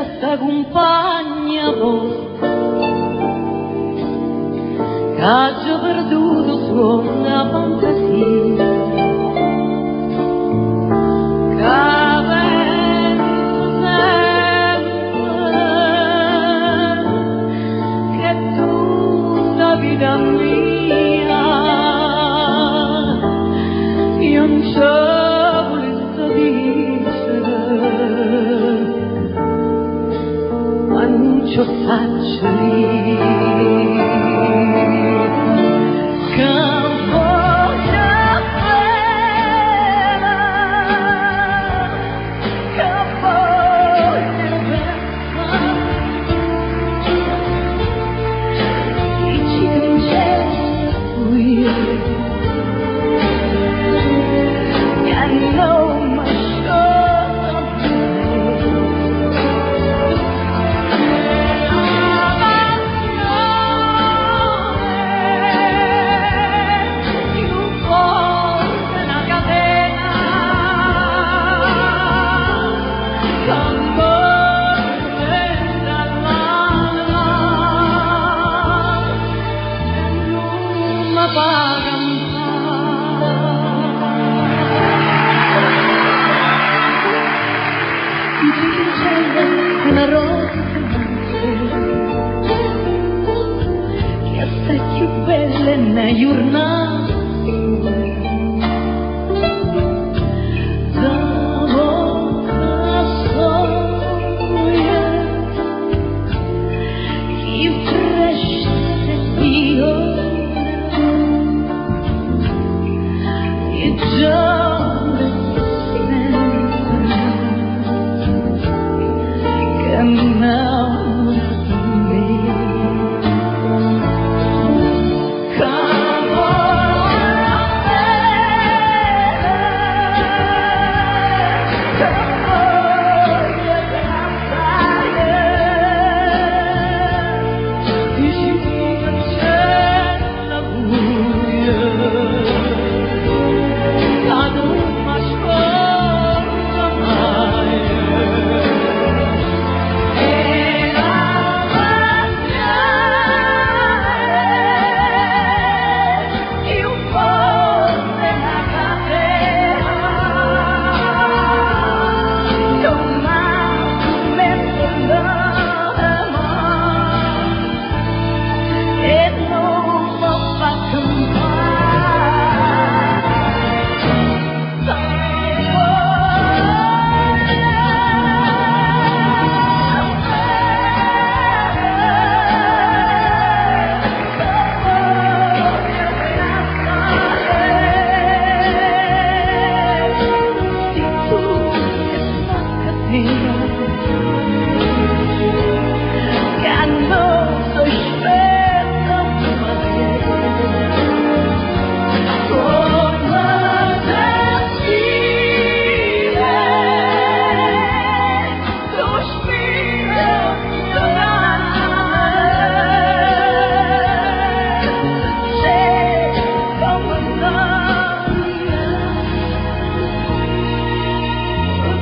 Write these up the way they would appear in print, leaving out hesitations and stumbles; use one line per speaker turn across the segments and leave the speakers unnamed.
bella sta compagna vostra, che ha già perduto sulla fantasia, che penso sempre che tutta vita mia io non ci volessi dicere, ma non ci faccio dire. Una rosa che assai più bella nella giornata dopo la soglia che cresce di ora e già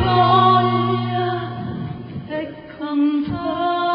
voglia e cantare.